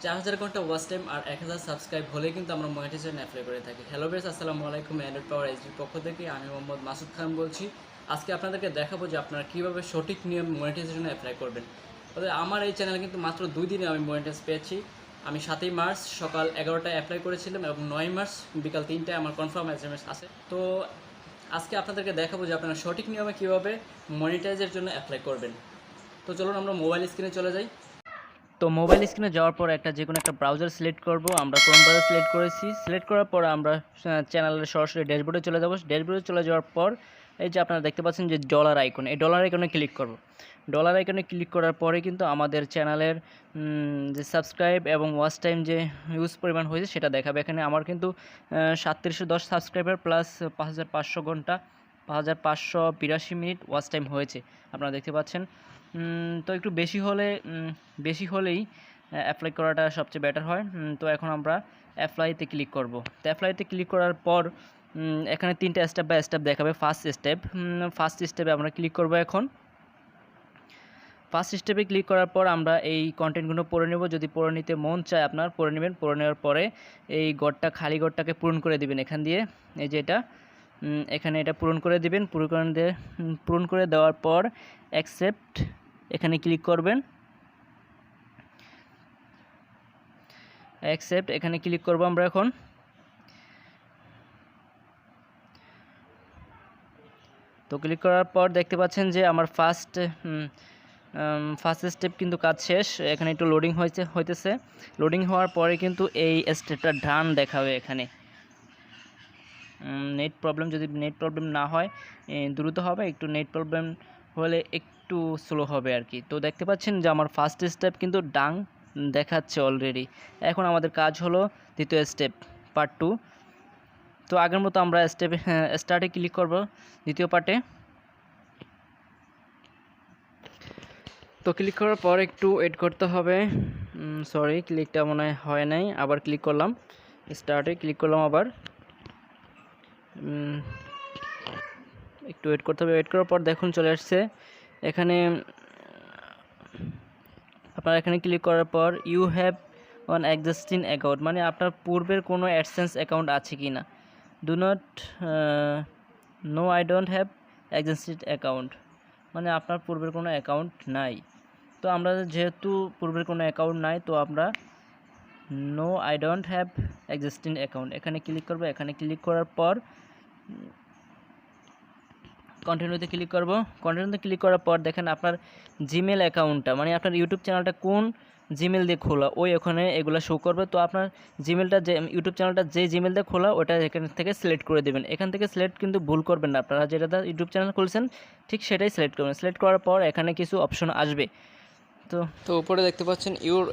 4000 ঘন্টা watch time আর 1000 subscribe হলে কিন্তু আমরা মনিটাইজেশন অ্যাপ্লাই করে থাকি। হ্যালো বেস, আসসালামু আলাইকুম। অ্যান্ড্রয়েড পাওয়ার এসডির পক্ষ থেকে আমি মোহাম্মদ মাসুদ খান বলছি। আজকে আপনাদেরকে দেখাবো যে আপনারা কীভাবে সঠিক নিয়ম মনিটাইজেশনে অ্যাপ্লাই করবেন। তবে আমার এই চ্যানেলে কিন্তু মাত্র 2 দিনে আমি মনিটাইজ পেয়েছি। আমি 7ই মার্চ সকাল 11টায় অ্যাপ্লাই করেছিলাম এবং 9 মার্চ বিকাল 3টায় আমার কনফার্ম এসএমএস আছে। তো আজকে আপনাদেরকে দেখাবো যে আপনারা সঠিক নিয়মে কীভাবে মনিটাইজের জন্য অ্যাপ্লাই করবেন। তো চলুন আমরা মোবাইল স্ক্রিনে চলে যাই। তো মোবাইল স্ক্রিনে যাওয়ার পর যে কোনো একটা ব্রাউজার সিলেক্ট করব। আমরা ক্রোম ব্রাউজার সিলেক্ট করেছি। সিলেক্ট করার পর আমরা চ্যানেলের সরাসরি ড্যাশবোর্ডে চলে যাব। ড্যাশবোর্ডে চলে যাওয়ার পর এই যে আপনারা দেখতে পাচ্ছেন যে ডলার আইকন, এই ডলার আইকনে ক্লিক করব। ডলার আইকনে ক্লিক করার পরে কিন্তু আমাদের চ্যানেলের যে সাবস্ক্রাইব এবং ওয়াচ টাইম যে ইউজ পরিমাণ হয়েছে সেটা দেখাবে। এখানে আমার কিন্তু 3710 সাবস্ক্রাইবার প্লাস 5500 ঘন্টা 5582 মিনিট ওয়াচ টাইম হয়েছে, আপনারা দেখতে পাচ্ছেন। তো একটু বেশি হলেই অ্যাপ্লাই করাটা সবচেয়ে বেটার হয়। তো এখন আমরা অ্যাপ্লাইতে ক্লিক করব। তো অ্যাপ্লাইতে ক্লিক করার পর এখানে 3টা স্টেপ বাই স্টেপ দেখাবে। ফার্স্ট স্টেপে আমরা ক্লিক করব। এখন ফার্স্ট স্টেপে ক্লিক করার পর আমরা এই কন্টেন্টগুলো পড়ে নেব। যদি পড়ে নিতে মন চায় আপনার পড়ে নেবেন। পড়ে নেওয়ার পরে এই খালি ঘরটাকে পূরণ করে দিবেন এখান দিয়ে। এই যে এখানে এটা পূরণ করে দিবেন। পূরণ করে দেওয়ার পর অ্যাকসেপ্ট এখানে ক্লিক করবেন। অ্যাকসেপ্ট এখানে ক্লিক করব আমরা এখন। তো ক্লিক করার পর দেখতে পাচ্ছেন যে আমার ফার্স্ট স্টেপ কিন্তু কাজ শেষ। এখানে একটু লোডিং হইতেছে। লোডিং হওয়ার পরে কিন্তু এই স্টেপটা ডান দেখাবে। এখানে নেট প্রবলেম, যদি নেট প্রবলেম না হয় দ্রুত হবে, একটু নেট প্রবলেম হলে একটু স্লো হবে আর কি। তো দেখতে পাচ্ছেন যে আমার ফার্স্ট স্টেপ কিন্তু ডান দেখাচ্ছে অলরেডি। এখন আমাদের কাজ হলো দ্বিতীয় স্টেপ পার্ট 2। তো আগের মতো আমরা স্টার্টে ক্লিক করব দ্বিতীয় পার্টে। তো ক্লিক করার পর একটু ওয়েট করতে হবে। সরি, ক্লিকটা মনে হয় নাই। আবার ক্লিক করলাম, স্টার্টে ক্লিক করলাম আবার। একটু ওয়েট করতে হবে। ওয়েট করার পর দেখুন চলে আসছে। এখানে আপনারা এখানে ক্লিক করার পর you have an existing account, মানে আপনার পূর্বের কোনো অ্যাডসেন্স অ্যাকাউন্ট আছে কি না। Do not know I don't have existing account, মানে আপনার পূর্বের কোনো অ্যাকাউন্ট নাই। তো আমরা যেহেতু পূর্বের কোনো অ্যাকাউন্ট নাই, তো আমরা no I don't have existing account এখানে ক্লিক করব। এখানে ক্লিক করার পর কন্টিনিউতে ক্লিক করব। কন্টিনিউতে ক্লিক করার পর দেখেন আপনার জিমেল অ্যাকাউন্টটা, মানে আপনার ইউটিউব চ্যানেলটা কোন জিমেল দিয়ে খোলা, ওই ওখানে এগুলো শো করবে। তো আপনার জিমেলটা, যে ইউটিউব চ্যানেলটা যে জিমেল দিয়ে খোলা, ওটা এখান থেকে সিলেক্ট করে দেবেন। এখান থেকে সিলেক্ট কিন্তু ভুল করবেন না, আপনারা যেটা ইউটিউব চ্যানেল খুলছেন ঠিক সেটাই সিলেক্ট করবেন। সিলেক্ট করার পর এখানে কিছু অপশন আসবে। তো উপরে দেখতে পাচ্ছেন ইউর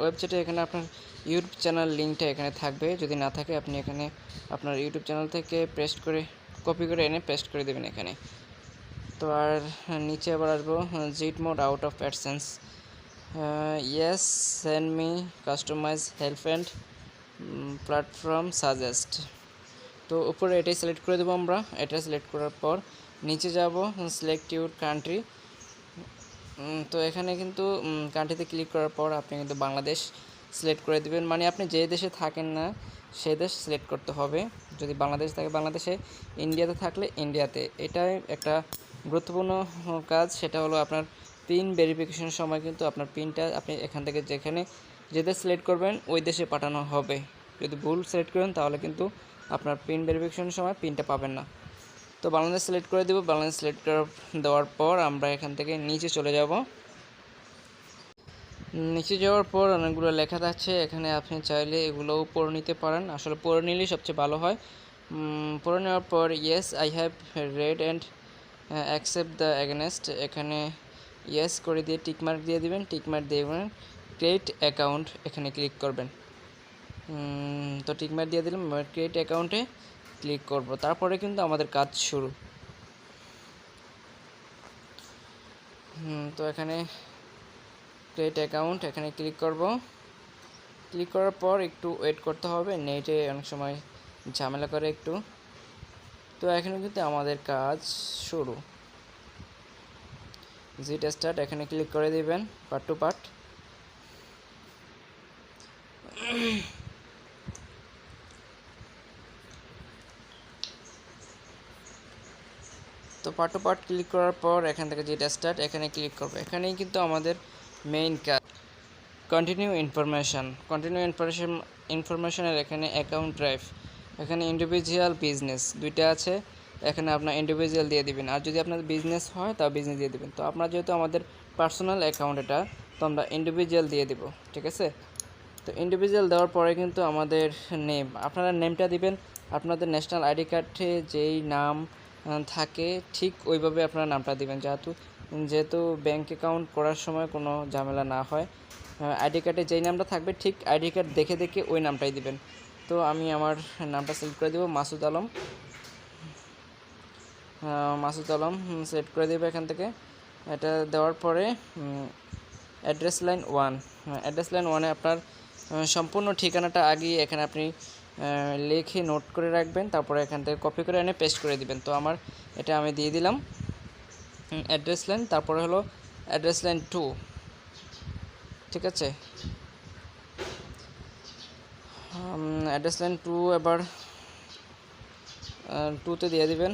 ওয়েবসাইটে এখানে আপনার ইউটিউব চ্যানেল লিঙ্কটা এখানে থাকবে। যদি না থাকে আপনি এখানে আপনার ইউটিউব চ্যানেল থেকে কপি করে এনে পেস্ট করে দেবেন এখানে। তো আর নিচে আবার আসবো get mode out of AdSense, yes send me customize help and platform suggest. তো উপরে এটাই সিলেক্ট করে দেবো আমরা। এটা সিলেক্ট করার পর নিচে যাব সিলেক্ট ইউর কান্ট্রি। তো এখানে কিন্তু কান্ট্রিতে ক্লিক করার পর আপনি কিন্তু বাংলাদেশ সিলেক্ট করে দেবেন, মানে আপনি যে দেশে থাকেন না সেই দেশ সিলেক্ট করতে হবে। যদি বাংলাদেশ থাকে বাংলাদেশে, ইন্ডিয়াতে থাকলে ইন্ডিয়াতে। এটাই একটা গুরুত্বপূর্ণ কাজ, সেটা হলো আপনার পিন ভেরিফিকেশনের সময় কিন্তু আপনার পিনটা আপনি এখান থেকে যে দেশ সিলেক্ট করবেন ওই দেশে পাঠানো হবে। যদি ভুল সিলেক্ট করেন তাহলে কিন্তু আপনার পিন ভেরিফিকেশনের সময় পিনটা পাবেন না। তো বাংলাদেশ সিলেক্ট করে দেব। বাংলাদেশ সিলেক্ট দেওয়ার পর আমরা এখান থেকে নিচে চলে যাব। নিচে যাওয়ার পর অনেকগুলো লেখা থাকছে, এখানে আপনি চাইলে এগুলোও পড়ে নিতে পারেন। আসলে পড়ে নিলেই সবচেয়ে ভালো হয়। পড়ে নেওয়ার পর yes I have read and accept the against, এখানে ইয়েস করে দিয়ে টিকমার্ক দিয়ে দেবেন। টিকমার্ক দিয়ে ক্রিয়েট অ্যাকাউন্ট এখানে ক্লিক করবেন। তো টিকমার্ক দিয়ে দিলাম। ক্রিয়েট অ্যাকাউন্টে ক্লিক করব। তারপরে কিন্তু আমাদের কাজ শুরু। তো এখানে ক্রিয়েট অ্যাকাউন্ট এখানে ক্লিক করব। ক্লিক করার পর একটু ওয়েট করতে হবে, নেটে অনেক সময় ঝামেলা করে একটু। তো এখানে কিন্তু আমাদের কাজ শুরু। জিট স্টার্ট এখানে ক্লিক করে দিবেন পার্ট টু পার্ট। তো পার্ট টু পার্ট ক্লিক করার পর এখান থেকে যেটা স্টার্ট এখানে ক্লিক করবো। এখানেই কিন্তু আমাদের মেইন কাজ। কন্টিনিউ ইনফরমেশনের এখানে অ্যাকাউন্ট ড্রাইভ, এখানে ইন্ডিভিজুয়াল বিজনেস দুইটা আছে, এখানে আপনার ইন্ডিভিজুয়াল দিয়ে দিবেন, আর যদি আপনার বিজনেস হয় তাও বিজনেস দিয়ে দিবেন। তো আপনার যেহেতু আমাদের পার্সোনাল অ্যাকাউন্ট এটা, তো আমরা ইন্ডিভিজুয়াল দিয়ে দিব, ঠিক আছে। তো ইন্ডিভিজুয়াল দেওয়ার পরে কিন্তু আমাদের নেম, আপনারা নেমটা দিবেন আপনাদের ন্যাশনাল আইডি কার্ডে যেই নাম থাকে ঠিক ওইভাবে আপনারা নামটা দিবেন, যেহেতু ব্যাঙ্ক অ্যাকাউন্ট করার সময় কোনো ঝামেলা না হয়। আইডি কার্ডে যেই নামটা থাকবে ঠিক আইডি কার্ড দেখে দেখে ওই নামটাই দিবেন। তো আমি আমার নামটা সিলেক্ট করে দেবো মাসুদ আলম, সিলেক্ট করে দেবো এখান থেকে। এটা দেওয়ার পরে অ্যাড্রেস লাইন 1, অ্যাড্রেস লাইন 1-এ আপনার সম্পূর্ণ ঠিকানাটা আগেই এখানে আপনি লিখে নোট করে রাখবেন, তারপরে এখান থেকে কপি করে এনে পেস্ট করে দিবেন। তো আমার এটা আমি দিয়ে দিলাম অ্যাড্রেস লাইন, তারপরে হলো অ্যাড্রেস লাইন 2, ঠিক আছে। অ্যাড্রেস লাইন 2 এবার 2তে দিয়ে দিবেন।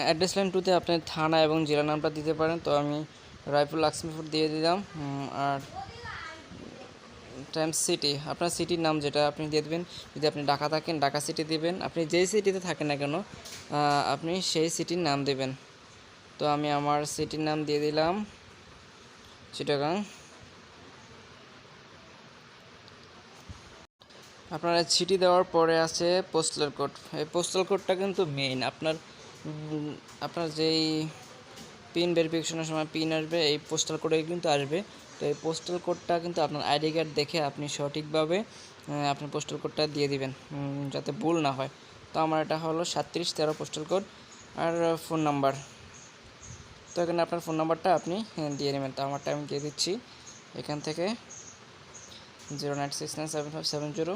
অ্যাড্রেস লাইন 2তে আপনি থানা এবং জেলা নামটা দিতে পারেন। তো আমি রায়পুর লক্ষ্মীপুর দিয়ে দিলাম। আর টাইমস সিটি, আপনার সিটির নাম যেটা আপনি দিয়ে দেবেন। যদি আপনি ঢাকা থাকেন ঢাকা সিটি দিবেন, আপনি যেই সিটিতে থাকেন না কেন আপনি সেই সিটির নাম দেবেন। তো আমি আমার সিটির নাম দিয়ে দিলাম চিটাগাং। আপনারা সিটি দেওয়ার পরে আছে পোস্টাল কোড। এই পোস্টাল কোডটা কিন্তু মেইন, আপনার যেই পিন ভেরিফিকেশনের সময় পিন আসবে এই পোস্টাল কোডে কিন্তু আসবে। তো এই পোস্টাল কোডটা কিন্তু আপনার আইডি কার্ড দেখে আপনি সঠিকভাবে আপনার পোস্টাল কোডটা দিয়ে দিবেন, যাতে ভুল না হয়। তো আমার এটা হলো 3713 পোস্টাল কোড। আর ফোন নাম্বার, তো এখানে আপনার ফোন নাম্বারটা আপনি দিয়ে নেবেন। তো আমারটা আমি দিয়ে দিচ্ছি এখান থেকে 0969757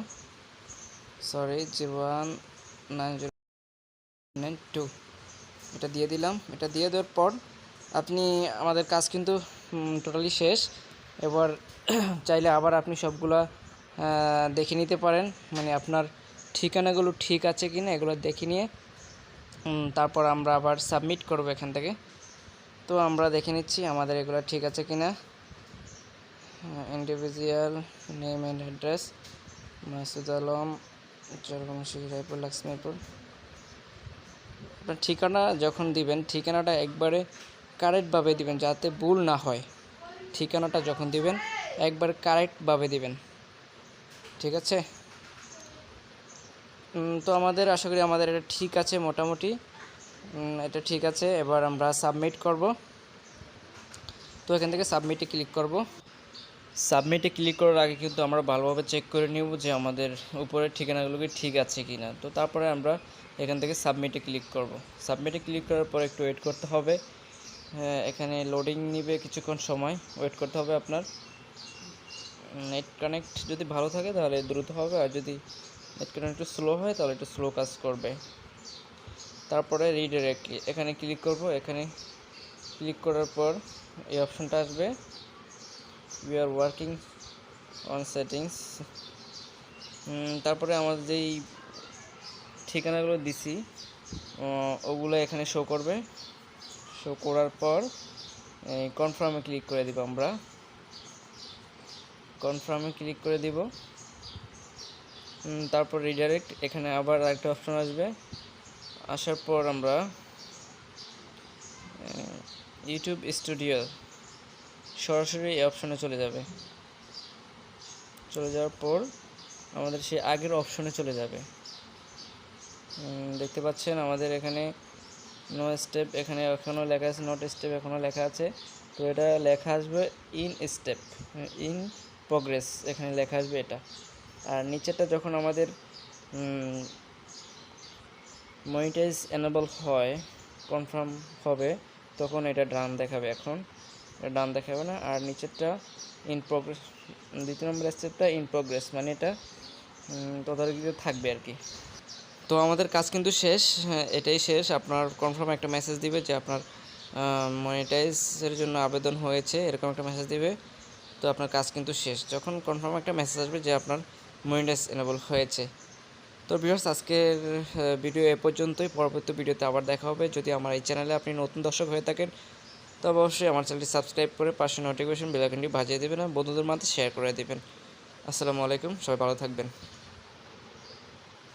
0190992, এটা দিয়ে দিলাম। এটা দিয়ে দেওয়ার পর আপনি আমাদের কাজ কিন্তু টোটালি শেষ। এবার চাইলে আবার আপনি সবগুলা দেখে নিতে পারেন, মানে আপনার ঠিকানাগুলো ঠিক আছে কি না এগুলো দেখে নিয়ে তারপর আমরা আবার সাবমিট করব এখান থেকে। তো আমরা দেখে নিচ্ছি আমাদের এগুলো ঠিক আছে কি না। Individual name and address Masud Alam, Raipur Lakshmipur. আপনার ঠিকানা যখন দিবেন ঠিকানাটা একবারে কারেক্টভাবে দিবেন, যাতে ভুল না হয়। ঠিকানাটা যখন দিবেন একবার কারেক্টভাবে দিবেন, ঠিক আছে। তো আমাদের আশা করি আমাদের এটা ঠিক আছে, মোটামুটি এটা ঠিক আছে। এবার আমরা সাবমিট করব। তো এখান থেকে সাবমিটে ক্লিক করব। সাবমিটে ক্লিক করার আগে কিন্তু আমরা ভালোভাবে চেক করে নিব যে আমাদের উপরের ঠিকানাগুলোকে ঠিক আছে কি না। তো তারপরে আমরা এখান থেকে সাবমিটে ক্লিক করব। সাবমিটে ক্লিক করার পর একটু ওয়েট করতে হবে, এখানে লোডিং নিবে কিছুক্ষণ সময় ওয়েট করতে হবে। আপনার নেট কানেক্ট যদি ভালো থাকে তাহলে দ্রুত হবে, আর যদি নেট কানেক্ট একটু স্লো হয় তাহলে একটু স্লো কাজ করবে। তারপরে রিডাইরেক্ট এখানে ক্লিক করব। এখানে ক্লিক করার পর এই অপশনটা আসবে, we are working on settings. তারপরে আমাদের যেই ঠিকানাগুলো দিছি ওগুলো এখানে শো করবে। শো করার পর কনফার্মে ক্লিক করে দিব। আমরা কনফার্মে ক্লিক করে দিব। তারপর রিডাইরেক্ট, এখানে আবার আরেকটা অপশন আসবে। আসার পর আমরা ইউটিউব স্টুডিও সরাসরি এই অপশনে চলে যাবে। চলে যাওয়ার পর আমাদের সেই আগের অপশনে চলে যাবে। দেখতে পাচ্ছেন আমাদের এখানে নো স্টেপ, এখানে এখনও লেখা আছে নট স্টেপ, এখনও লেখা আছে। তো এটা লেখা আসবে ইন স্টেপ, ইন প্রোগ্রেস, এখানে লেখা আসবে এটা। আর নিচেরটা যখন আমাদের মনিটাইজ এনেবল হয়, কনফার্ম হবে, তখন এটা ডান দেখাবে। এখন এটা ডান দেখাবে না। আর নিচেরটা ইন প্রোগ্রেস, দ্বিতীয় নম্বর স্টেপটা ইন প্রোগ্রেস, মানে এটা তদারকিতে থাকবে আর কি। তো আমাদের কাজ কিন্তু শেষ, এটাই শেষ। আপনার কনফার্ম একটা মেসেজ দিবে যে আপনার মনিটাইজের জন্য আবেদন হয়েছে, এরকম একটা মেসেজ দিবে। তো আপনার কাজ কিন্তু শেষ। যখন কনফার্ম একটা মেসেজ আসবে যে আপনার মনিটাইজ এনেবল হয়েছে। তো ভিউয়ার্স, আজকের ভিডিও এ পর্যন্তই। পরবর্তী ভিডিওতে আবার দেখা হবে। যদি আমার এই চ্যানেলে আপনি নতুন দর্শক হয়ে থাকেন তবে অবশ্যই আমার চ্যানেলটি সাবস্ক্রাইব করে পাশে নোটিফিকেশন বেল আইকনটি বাজিয়ে দেবেন আর বন্ধুদের মাঝে শেয়ার করে দেবেন। আসসালামু আলাইকুম, সবাই ভালো থাকবেন।